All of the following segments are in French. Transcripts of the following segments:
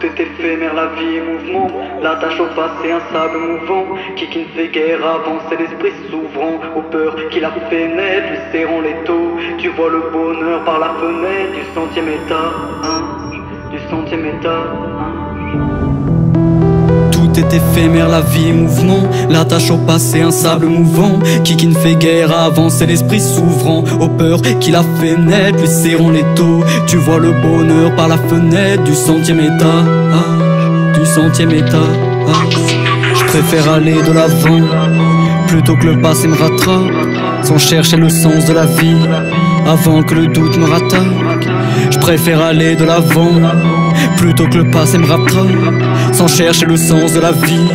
Tout est éphémère, la vie est mouvement. La tâche au passé, un sable mouvant. Qui ne fait guère avancer l'esprit s'ouvrant aux peurs qu'il a fait naître, lui serrant les taux. Tu vois le bonheur par la fenêtre du centième étage, du centième étage. Tout est éphémère, la vie est mouvement. La tâche au passé, un sable mouvant. Qui ne fait guère avancer l'esprit s'ouvrant aux peurs qu'il a fait naître, lui serrant les taux. Tu vois le bonheur par la fenêtre du centième étage, du centième étage. Je préfère aller de l'avant plutôt que le passé me rattrape, sans chercher le sens de la vie avant que le doute me rattrape. Je préfère aller de l'avant plutôt que le passé me rattrape, sans chercher le sens de la vie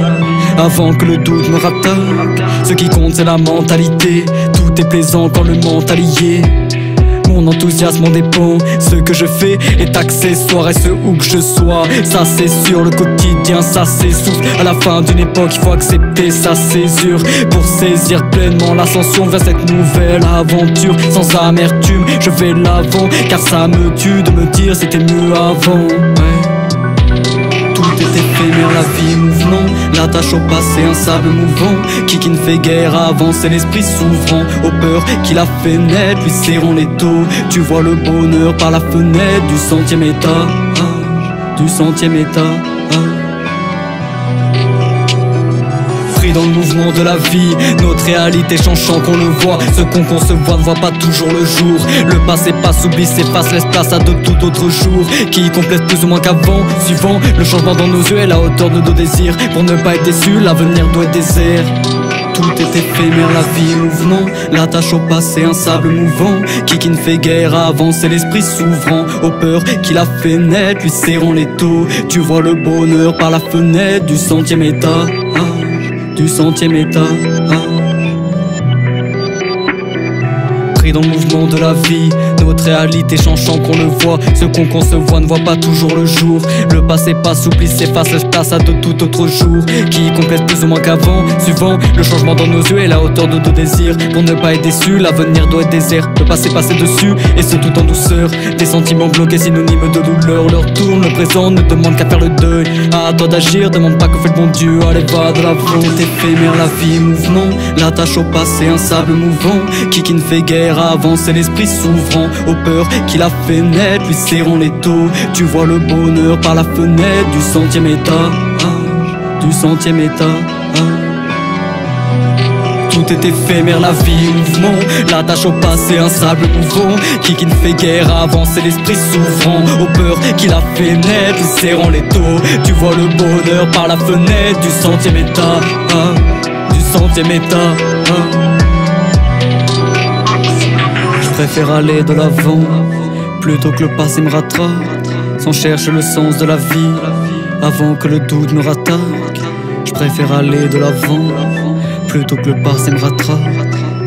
avant que le doute me rattrape. Ce qui compte c'est la mentalité, tout est plaisant quand le mental y est. Mon enthousiasme en dépend, ce que je fais est accessoire et ce où que je sois. Ça c'est sûr, le quotidien ça s'essouffle. À la fin d'une époque il faut accepter sa césure pour saisir pleinement l'ascension vers cette nouvelle aventure. Sans amertume je vais l'avant, car ça me tue de me dire c'était mieux avant. Tout est éphémère, la vie est mouvement. La tâche au passé, un sable mouvant. Qui ne fait guère avancer l'esprit s'ouvrant aux peurs qu'il a fait naître, lui serrant les taux. Tu vois le bonheur par la fenêtre du centième étage, du centième étage. Dans le mouvement de la vie, notre réalité changeant qu'on le voit. Ce qu'on concevoit ne voit pas toujours le jour. Le passé passe, oublie, s'efface, laisse place à de tout autre jour qui complète plus ou moins qu'avant, suivant le changement dans nos yeux et la hauteur de nos désirs. Pour ne pas être déçu, l'avenir doit être désert. Tout est éphémère, la vie est mouvement. La tâche au passé, un sable mouvant. Qui ne fait guère avancer l'esprit s'ouvrant aux peurs qu'il a fait naître, lui serrant les taux. Tu vois le bonheur par la fenêtre du centième étage, du centième étage. Pris dans le mouvement de la vie, notre réalité changeant qu'on le voit. Ce qu'on concevoit ne voit pas toujours le jour. Le passé passe, oublie, s'efface, laisse place à de tout autre jour qui complète plus ou moins qu'avant, suivant le changement dans nos yeux et la hauteur de nos désirs. Pour ne pas être déçu, l'avenir doit être désert. Le passé passer dessus, et ce tout en douceur. Des sentiments bloqués, synonymes de douleur. Leur tourne, le présent ne demande qu'à faire le deuil. À toi d'agir, demande pas que fait le bon Dieu. Allez va de l'avant, éphémère, la vie est mouvement. La tâche au passé, un sable mouvant. Qui ne fait guère avancer l'esprit s'ouvrant aux peurs qu'il a fait naître, lui serrant les taux. Tu vois le bonheur par la fenêtre du centième étage, du centième étage. Tout est éphémère, la vie est mouvement. La tâche au passé, un sable mouvant. Qui ne fait guère avancer l'esprit s'ouvrant aux peurs qu'il a fait naître, lui serrant les taux. Tu vois le bonheur par la fenêtre du centième étage, du centième étage. Je préfère aller de l'avant plutôt que le passé me rattrape, sans chercher le sens de la vie avant que le doute me rattrape. Je préfère aller de l'avant plutôt que le passé me rattrape,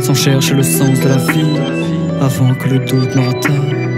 sans chercher le sens de la vie avant que le doute me rattrape.